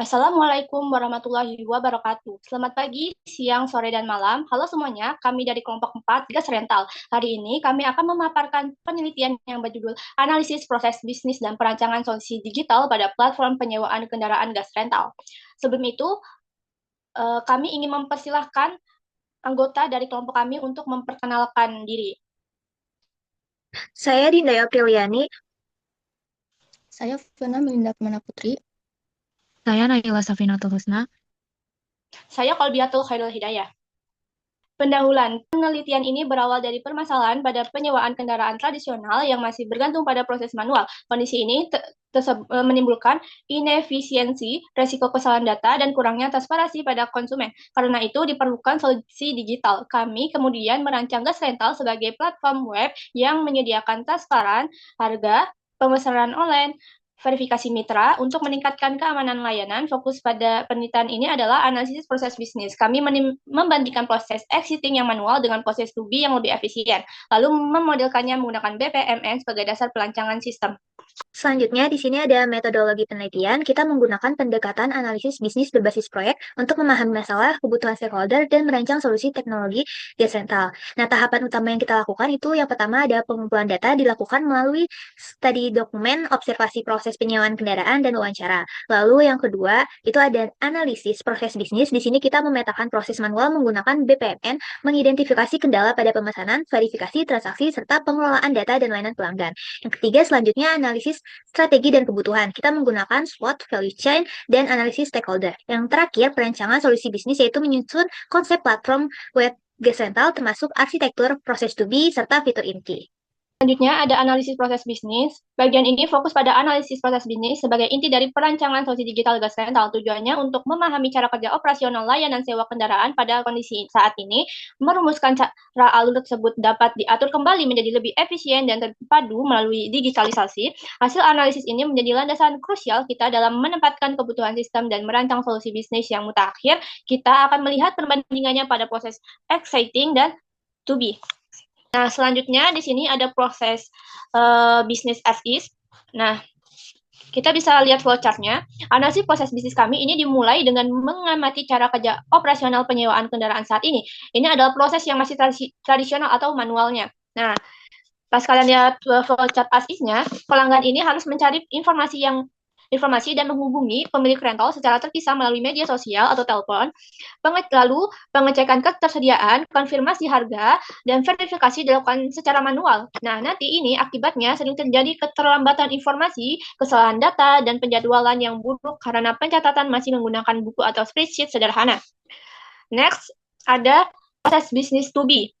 Assalamualaikum warahmatullahi wabarakatuh. Selamat pagi, siang, sore, dan malam. Halo semuanya, kami dari kelompok 4 Gas Rental. Hari ini kami akan memaparkan penelitian yang berjudul Analisis Proses Bisnis dan Perancangan Solusi Digital pada Platform Penyewaan Kendaraan Gas Rental. Sebelum itu, kami ingin mempersilahkan anggota dari kelompok kami untuk memperkenalkan diri. Saya Dinda Apriliani. Saya Fena Melinda Permana Putri. Saya Naila Safina Husna. Saya Kolbiatul Khairul Hidayah. Pendahuluan penelitian ini berawal dari permasalahan pada penyewaan kendaraan tradisional yang masih bergantung pada proses manual. Kondisi ini menimbulkan inefisiensi, resiko kesalahan data, dan kurangnya transparansi pada konsumen. Karena itu diperlukan solusi digital. Kami kemudian merancang Gas Rental sebagai platform web yang menyediakan transparan, harga, pemesanan online, verifikasi mitra. Untuk meningkatkan keamanan layanan, fokus pada penelitian ini adalah analisis proses bisnis. Kami membandingkan proses exiting yang manual dengan proses to be yang lebih efisien, lalu memodelkannya menggunakan BPMN sebagai dasar perancangan sistem. Selanjutnya, di sini ada metodologi penelitian. Kita menggunakan pendekatan analisis bisnis berbasis proyek untuk memahami masalah, kebutuhan stakeholder, dan merancang solusi teknologi Gas Rental. Nah, tahapan utama yang kita lakukan itu yang pertama ada pengumpulan data dilakukan melalui studi dokumen, observasi proses penyewaan kendaraan, dan wawancara. Lalu yang kedua, itu ada analisis proses bisnis. Di sini kita memetakan proses manual menggunakan BPMN, mengidentifikasi kendala pada pemesanan, verifikasi transaksi, serta pengelolaan data dan layanan pelanggan. Yang ketiga, selanjutnya analisis strategi dan kebutuhan. Kita menggunakan SWOT, value chain, dan analisis stakeholder. Yang terakhir, perancangan solusi bisnis yaitu menyusun konsep platform web Gas Rental termasuk arsitektur, proses to be, serta fitur inti. Selanjutnya ada analisis proses bisnis. Bagian ini fokus pada analisis proses bisnis sebagai inti dari perancangan solusi digital Gas Rental. Tujuannya untuk memahami cara kerja operasional layanan sewa kendaraan pada kondisi saat ini, merumuskan cara alur tersebut dapat diatur kembali menjadi lebih efisien dan terpadu melalui digitalisasi. Hasil analisis ini menjadi landasan krusial kita dalam menempatkan kebutuhan sistem dan merancang solusi bisnis yang mutakhir. Kita akan melihat perbandingannya pada proses exciting dan to be. Nah, selanjutnya di sini ada proses bisnis as is. Nah, kita bisa lihat flowchart-nya. Analisis proses bisnis kami ini dimulai dengan mengamati cara kerja operasional penyewaan kendaraan saat ini. Ini adalah proses yang masih tradisional atau manualnya. Nah, pas kalian lihat flowchart as is-nya, pelanggan ini harus mencari informasi dan menghubungi pemilik rental secara terpisah melalui media sosial atau telepon. Lalu pengecekan ketersediaan, konfirmasi harga, dan verifikasi dilakukan secara manual. Nah, nanti ini akibatnya sering terjadi keterlambatan informasi, kesalahan data, dan penjadwalan yang buruk karena pencatatan masih menggunakan buku atau spreadsheet sederhana. Next, ada proses business to be.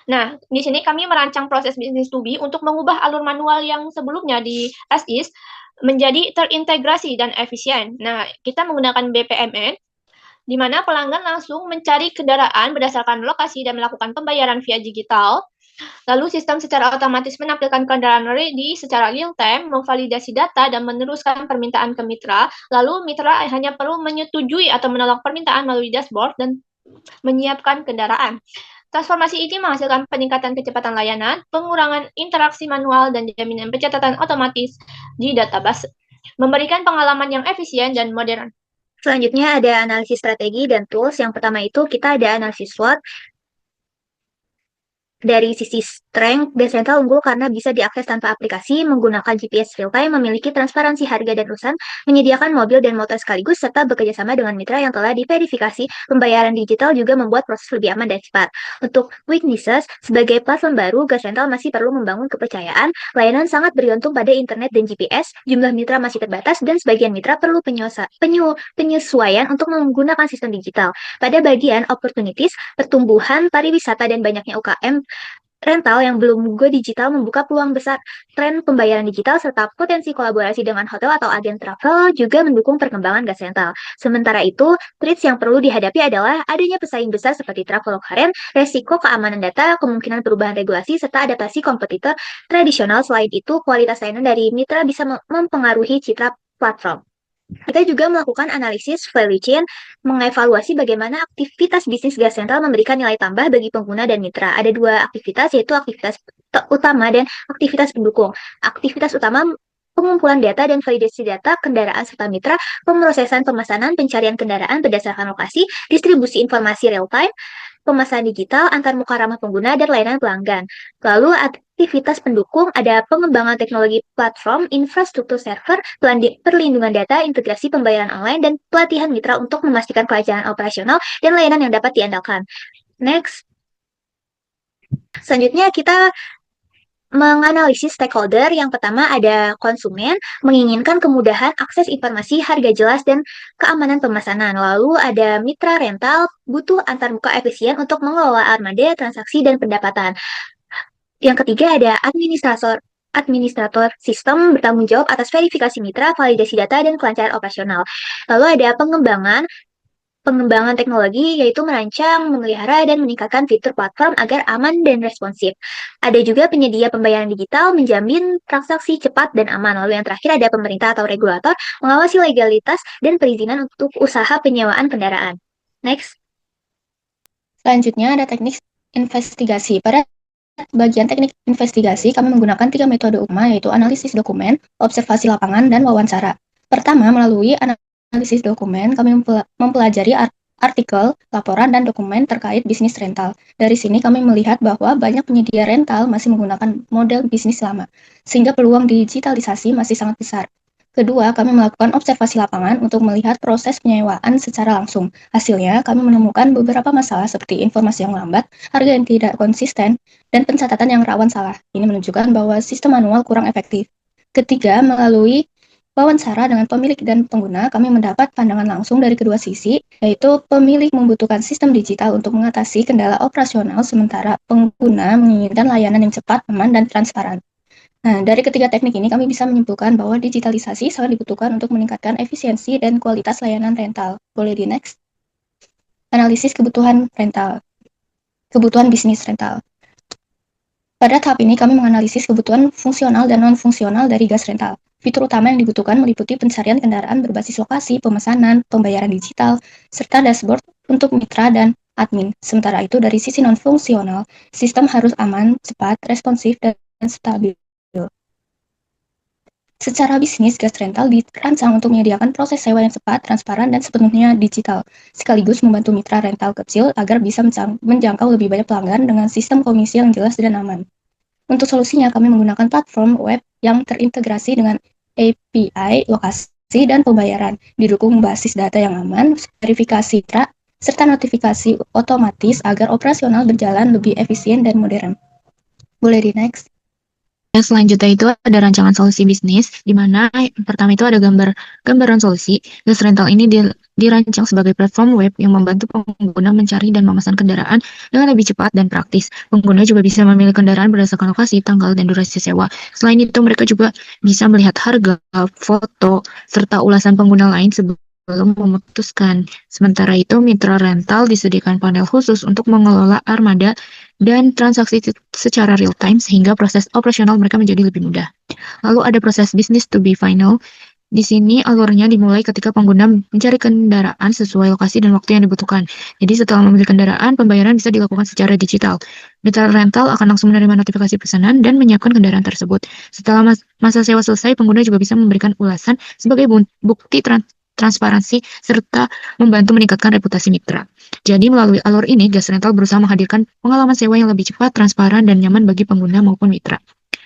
Nah, di sini kami merancang proses business to be untuk mengubah alur manual yang sebelumnya di as is menjadi terintegrasi dan efisien. Nah, kita menggunakan BPMN, di mana pelanggan langsung mencari kendaraan berdasarkan lokasi dan melakukan pembayaran via digital. Lalu sistem secara otomatis menampilkan kendaraan ready secara real time, memvalidasi data, dan meneruskan permintaan ke mitra. Lalu mitra hanya perlu menyetujui atau menolak permintaan melalui dashboard dan menyiapkan kendaraan. Transformasi ini menghasilkan peningkatan kecepatan layanan, pengurangan interaksi manual, dan jaminan pencatatan otomatis di database, memberikan pengalaman yang efisien dan modern. Selanjutnya ada analisis strategi dan tools. Yang pertama itu kita ada analisis SWOT. Dari sisi strength, Gas Rental unggul karena bisa diakses tanpa aplikasi, menggunakan GPS real-time, memiliki transparansi harga dan urusan, menyediakan mobil dan motor sekaligus, serta bekerja sama dengan mitra yang telah diverifikasi. Pembayaran digital juga membuat proses lebih aman dan cepat. Untuk weaknesses, sebagai platform baru, Gas Rental masih perlu membangun kepercayaan, layanan sangat bergantung pada internet dan GPS, jumlah mitra masih terbatas, dan sebagian mitra perlu penyesuaian untuk menggunakan sistem digital. Pada bagian opportunities, pertumbuhan pariwisata dan banyaknya UKM rental yang belum go digital membuka peluang besar. Tren pembayaran digital serta potensi kolaborasi dengan hotel atau agen travel juga mendukung perkembangan Gas Rental. Sementara itu, threats yang perlu dihadapi adalah adanya pesaing besar seperti Travelog karen, resiko keamanan data, kemungkinan perubahan regulasi, serta adaptasi kompetitor tradisional. Selain itu, kualitas layanan dari mitra bisa mempengaruhi citra platform. Kita juga melakukan analisis value chain, mengevaluasi bagaimana aktivitas bisnis Gas Rental memberikan nilai tambah bagi pengguna dan mitra. Ada dua aktivitas, yaitu aktivitas utama dan aktivitas pendukung. Aktivitas utama pengumpulan data dan validasi data kendaraan serta mitra, pemrosesan pemesanan pencarian kendaraan berdasarkan lokasi, distribusi informasi real-time, pemesanan digital, antarmuka ramah pengguna, dan layanan pelanggan. Lalu aktivitas pendukung ada pengembangan teknologi platform, infrastruktur server, perlindungan data, integrasi pembayaran online, dan pelatihan mitra untuk memastikan kelancaran operasional dan layanan yang dapat diandalkan. Next. Selanjutnya kita menganalisis stakeholder. Yang pertama ada konsumen, menginginkan kemudahan akses informasi, harga jelas, dan keamanan pemesanan. Lalu ada mitra rental, butuh antarmuka efisien untuk mengelola armada, transaksi, dan pendapatan. Yang ketiga ada administrator sistem bertanggung jawab atas verifikasi mitra, validasi data, dan kelancaran operasional. Lalu ada pengembangan teknologi, yaitu merancang, memelihara, dan meningkatkan fitur platform agar aman dan responsif. Ada juga penyedia pembayaran digital, menjamin transaksi cepat dan aman. Lalu yang terakhir ada pemerintah atau regulator, mengawasi legalitas dan perizinan untuk usaha penyewaan kendaraan. Next. Selanjutnya ada teknik investigasi. Pada bagian teknik investigasi, kami menggunakan 3 metode utama, yaitu analisis dokumen, observasi lapangan, dan wawancara. Pertama, melalui analisis dokumen, kami mempelajari artikel, laporan, dan dokumen terkait bisnis rental. Dari sini kami melihat bahwa banyak penyedia rental masih menggunakan model bisnis lama, sehingga peluang digitalisasi masih sangat besar. Kedua, kami melakukan observasi lapangan untuk melihat proses penyewaan secara langsung. Hasilnya, kami menemukan beberapa masalah seperti informasi yang lambat, harga yang tidak konsisten, dan pencatatan yang rawan salah. Ini menunjukkan bahwa sistem manual kurang efektif. Ketiga, melalui wawancara dengan pemilik dan pengguna, kami mendapat pandangan langsung dari kedua sisi, yaitu pemilik membutuhkan sistem digital untuk mengatasi kendala operasional, sementara pengguna menginginkan layanan yang cepat, aman, dan transparan. Nah, dari ketiga teknik ini kami bisa menyimpulkan bahwa digitalisasi sangat dibutuhkan untuk meningkatkan efisiensi dan kualitas layanan rental. Boleh di next? Analisis kebutuhan rental. Kebutuhan bisnis rental. Pada tahap ini kami menganalisis kebutuhan fungsional dan non-fungsional dari gas rental. Fitur utama yang dibutuhkan meliputi pencarian kendaraan berbasis lokasi, pemesanan, pembayaran digital, serta dashboard untuk mitra dan admin. Sementara itu, dari sisi non-fungsional, sistem harus aman, cepat, responsif, dan stabil. Secara bisnis, gas rental dirancang untuk menyediakan proses sewa yang cepat, transparan, dan sepenuhnya digital, sekaligus membantu mitra rental kecil agar bisa menjangkau lebih banyak pelanggan dengan sistem komisi yang jelas dan aman. Untuk solusinya, kami menggunakan platform web yang terintegrasi dengan API, lokasi, dan pembayaran, didukung basis data yang aman, verifikasi mitra, serta notifikasi otomatis agar operasional berjalan lebih efisien dan modern. Boleh di next? Yang selanjutnya itu ada rancangan solusi bisnis, di mana pertama itu ada gambaran solusi. Gas rental ini dirancang sebagai platform web yang membantu pengguna mencari dan memesan kendaraan dengan lebih cepat dan praktis. Pengguna juga bisa memilih kendaraan berdasarkan lokasi, tanggal, dan durasi sewa. Selain itu, mereka juga bisa melihat harga, foto, serta ulasan pengguna lain sebelum memutuskan. Sementara itu, mitra rental disediakan panel khusus untuk mengelola armada dan transaksi secara real time sehingga proses operasional mereka menjadi lebih mudah. Lalu ada proses business to be final. Di sini alurnya dimulai ketika pengguna mencari kendaraan sesuai lokasi dan waktu yang dibutuhkan. Jadi setelah memilih kendaraan, pembayaran bisa dilakukan secara digital. Mitra rental akan langsung menerima notifikasi pesanan dan menyiapkan kendaraan tersebut. Setelah masa sewa selesai, pengguna juga bisa memberikan ulasan sebagai bukti transparansi serta membantu meningkatkan reputasi mitra. Jadi melalui alur ini, gas rental berusaha menghadirkan pengalaman sewa yang lebih cepat, transparan, dan nyaman bagi pengguna maupun mitra.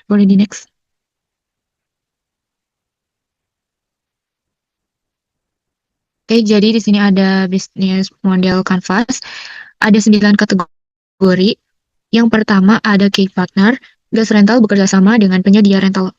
Boleh di next? Oke, jadi di sini ada bisnis model Canvas. Ada 9 kategori. Yang pertama ada key partner. Gas rental bekerja sama dengan penyedia rental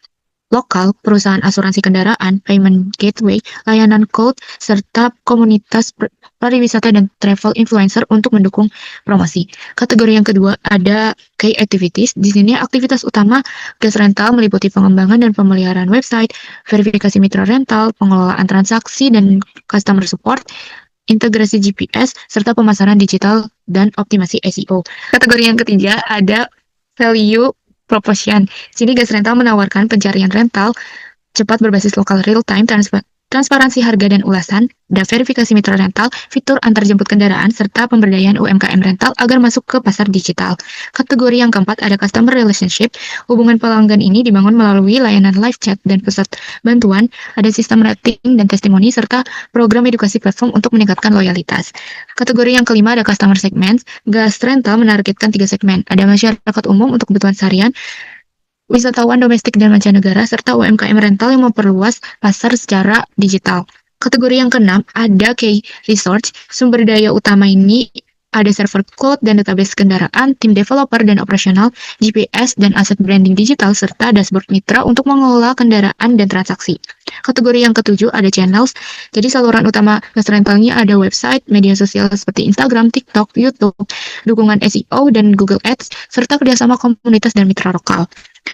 lokal, perusahaan asuransi kendaraan, payment gateway, layanan cloud, serta komunitas pariwisata dan travel influencer untuk mendukung promosi. Kategori yang kedua ada key activities. Di sini aktivitas utama gas rental meliputi pengembangan dan pemeliharaan website, verifikasi mitra rental, pengelolaan transaksi dan customer support, integrasi GPS, serta pemasaran digital dan optimasi SEO. Kategori yang ketiga ada value proposition. Sini gas rental menawarkan pencarian rental cepat berbasis lokal real-time, transparansi harga dan ulasan, ada verifikasi mitra rental, fitur antarjemput kendaraan, serta pemberdayaan UMKM rental agar masuk ke pasar digital. Kategori yang keempat ada customer relationship. Hubungan pelanggan ini dibangun melalui layanan live chat dan pusat bantuan, ada sistem rating dan testimoni, serta program edukasi platform untuk meningkatkan loyalitas. Kategori yang kelima ada customer segment. Gas rental menargetkan 3 segmen. Ada masyarakat umum untuk kebutuhan seharian, wisatawan domestik dan mancanegara, serta UMKM rental yang memperluas pasar secara digital. Kategori yang keenam ada key resource. Sumber daya utama ini ada server cloud dan database kendaraan, tim developer dan operasional, GPS dan aset branding digital, serta dashboard mitra untuk mengelola kendaraan dan transaksi. Kategori yang ketujuh ada channels. Jadi saluran utama gas rentalnya ada website, media sosial seperti Instagram, TikTok, YouTube, dukungan SEO dan Google Ads, serta kerjasama komunitas dan mitra lokal.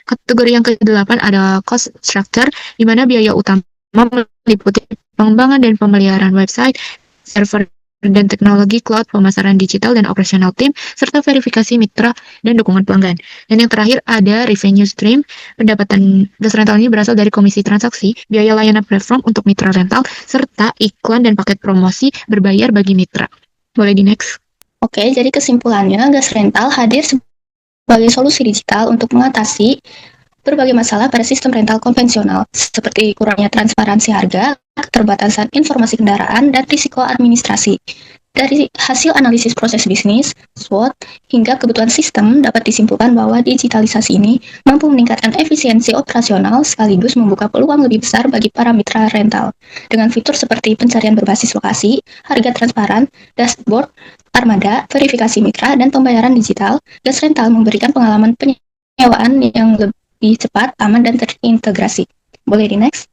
Kategori yang kedelapan ada cost structure, di mana biaya utama meliputi pengembangan dan pemeliharaan website, server dan teknologi cloud, pemasaran digital dan operasional tim, serta verifikasi mitra dan dukungan pelanggan. Dan yang terakhir ada revenue stream. Pendapatan gas rental ini berasal dari komisi transaksi, biaya layanan platform untuk mitra rental, serta iklan dan paket promosi berbayar bagi mitra. Boleh di next. Oke, jadi kesimpulannya gas rental hadir sebagai solusi digital untuk mengatasi berbagai masalah pada sistem rental konvensional, seperti kurangnya transparansi harga, keterbatasan informasi kendaraan, dan risiko administrasi. Dari hasil analisis proses bisnis, SWOT, hingga kebutuhan sistem, dapat disimpulkan bahwa digitalisasi ini mampu meningkatkan efisiensi operasional sekaligus membuka peluang lebih besar bagi para mitra rental. Dengan fitur seperti pencarian berbasis lokasi, harga transparan, dashboard, armada, verifikasi mitra, dan pembayaran digital, gas rental memberikan pengalaman penyewaan yang lebih cepat, aman, dan terintegrasi. Boleh di next?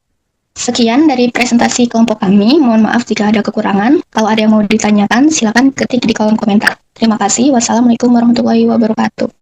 Sekian dari presentasi kelompok kami. Mohon maaf jika ada kekurangan. Kalau ada yang mau ditanyakan, silakan ketik di kolom komentar. Terima kasih. Wassalamualaikum warahmatullahi wabarakatuh.